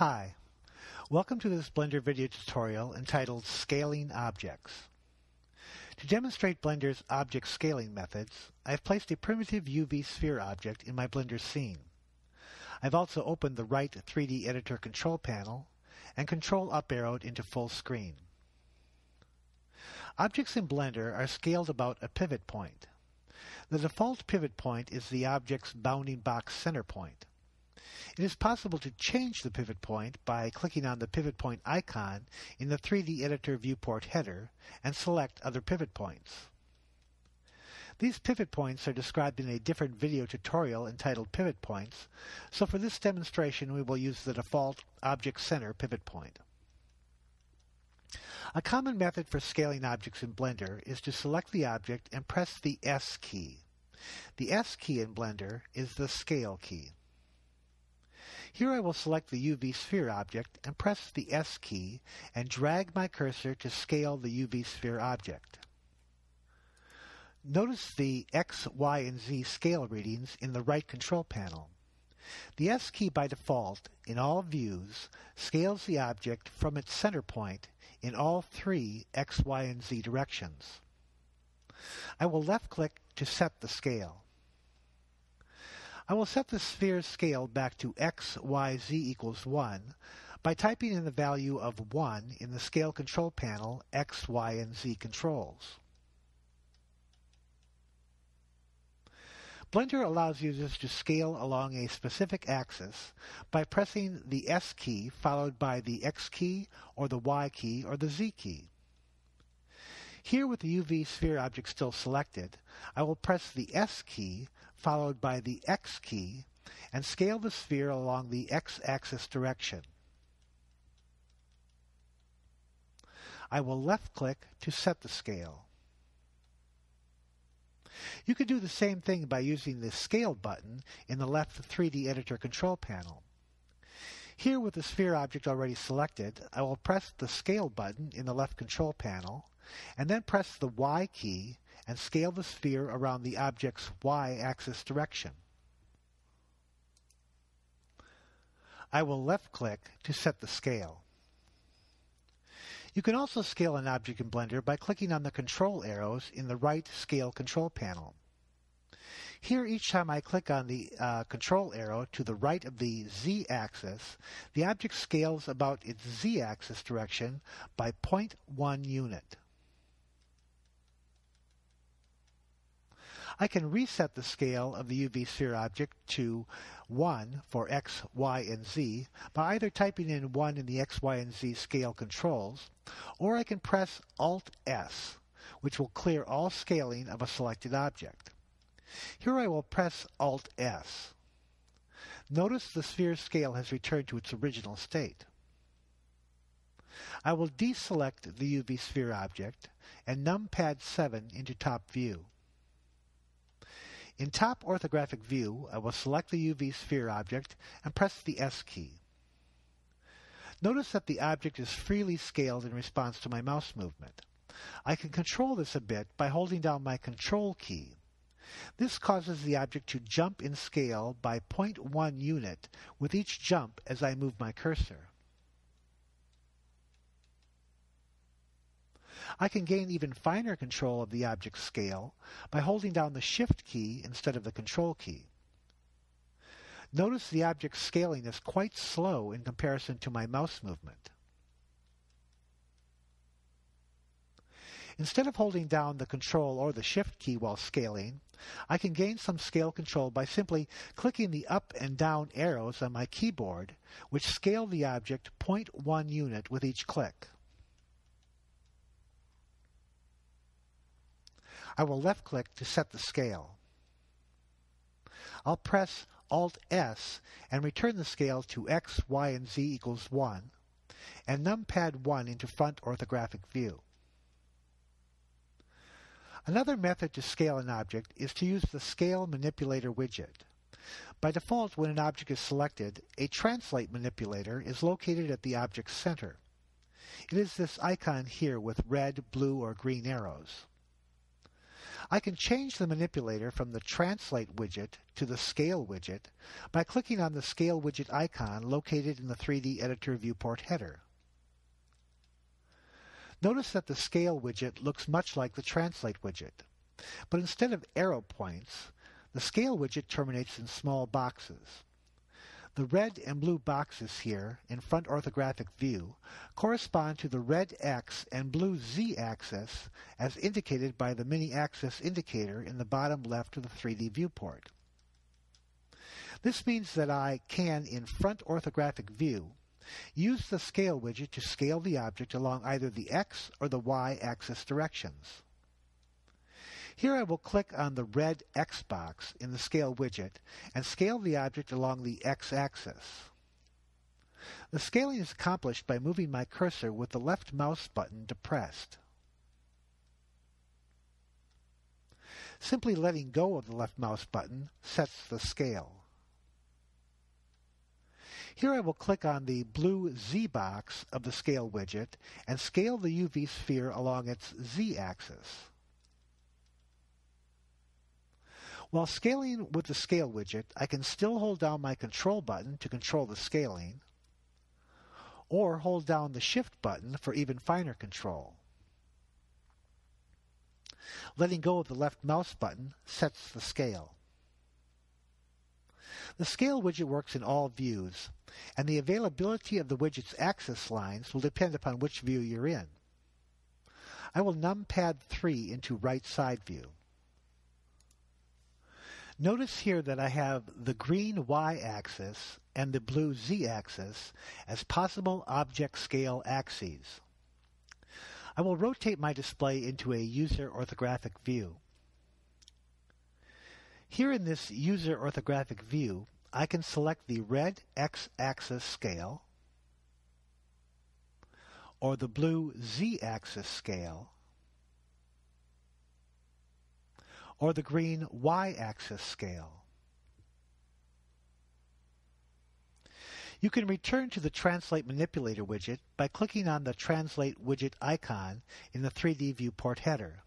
Hi, welcome to this Blender video tutorial entitled Scaling Objects. To demonstrate Blender's object scaling methods, I have placed a primitive UV sphere object in my Blender scene. I've also opened the right 3D Editor control panel and control up arrowed into full screen. Objects in Blender are scaled about a pivot point. The default pivot point is the object's bounding box center point. It is possible to change the pivot point by clicking on the pivot point icon in the 3D Editor viewport header and select other pivot points. These pivot points are described in a different video tutorial entitled Pivot Points, so for this demonstration we will use the default Object Center pivot point. A common method for scaling objects in Blender is to select the object and press the S key. The S key in Blender is the Scale key. Here I will select the UV sphere object and press the S key and drag my cursor to scale the UV sphere object. Notice the X, Y, and Z scale readings in the right control panel. The S key by default, in all views, scales the object from its center point in all three X, Y, and Z directions. I will left-click to set the scale. I will set the sphere's scale back to x, y, z equals 1 by typing in the value of 1 in the Scale Control panel X, Y, and Z controls. Blender allows users to scale along a specific axis by pressing the S key followed by the X key or the Y key or the Z key. Here, with the UV sphere object still selected, I will press the S key followed by the X key and scale the sphere along the X-axis direction. I will left-click to set the scale. You can do the same thing by using the Scale button in the left 3D Editor control panel. Here, with the sphere object already selected, I will press the Scale button in the left control panel and then press the Y key and scale the sphere around the object's Y-axis direction. I will left-click to set the scale. You can also scale an object in Blender by clicking on the control arrows in the right Scale control panel. Here, each time I click on the control arrow to the right of the Z-axis, the object scales about its Z-axis direction by 0.1 unit. I can reset the scale of the UV sphere object to 1 for X, Y, and Z by either typing in 1 in the X, Y, and Z scale controls, or I can press Alt-S, which will clear all scaling of a selected object. Here I will press Alt-S. Notice the sphere scale has returned to its original state. I will deselect the UV sphere object and numpad 7 into top view. In top orthographic view, I will select the UV sphere object and press the S key. Notice that the object is freely scaled in response to my mouse movement. I can control this a bit by holding down my Control key. This causes the object to jump in scale by 0.1 unit with each jump as I move my cursor. I can gain even finer control of the object's scale by holding down the Shift key instead of the Control key. Notice the object's scaling is quite slow in comparison to my mouse movement. Instead of holding down the Control or the Shift key while scaling, I can gain some scale control by simply clicking the up and down arrows on my keyboard, which scale the object 0.1 unit with each click. I will left-click to set the scale. I'll press Alt-S and return the scale to X, Y, and Z equals 1, and numpad 1 into front orthographic view. Another method to scale an object is to use the Scale Manipulator widget. By default, when an object is selected, a Translate manipulator is located at the object's center. It is this icon here with red, blue, or green arrows. I can change the manipulator from the Translate widget to the Scale widget by clicking on the Scale widget icon located in the 3D Editor viewport header. Notice that the Scale widget looks much like the Translate widget, but instead of arrow points, the Scale widget terminates in small boxes. The red and blue boxes here in front orthographic view correspond to the red X and blue Z axis as indicated by the mini-axis indicator in the bottom left of the 3D viewport. This means that I can, in front orthographic view, use the Scale widget to scale the object along either the X or the Y axis directions. Here I will click on the red X box in the Scale widget and scale the object along the X axis. The scaling is accomplished by moving my cursor with the left mouse button depressed. Simply letting go of the left mouse button sets the scale. Here I will click on the blue Z box of the Scale widget and scale the UV sphere along its Z axis. While scaling with the Scale widget, I can still hold down my Control button to control the scaling, or hold down the Shift button for even finer control. Letting go of the left mouse button sets the scale. The Scale widget works in all views, and the availability of the widget's axis lines will depend upon which view you're in. I will numpad 3 into right side view. Notice here that I have the green Y-axis and the blue Z-axis as possible object scale axes. I will rotate my display into a user orthographic view. Here in this user orthographic view, I can select the red X-axis scale or the blue Z-axis scale or the green Y-axis scale. You can return to the Translate Manipulator widget by clicking on the Translate widget icon in the 3D viewport header.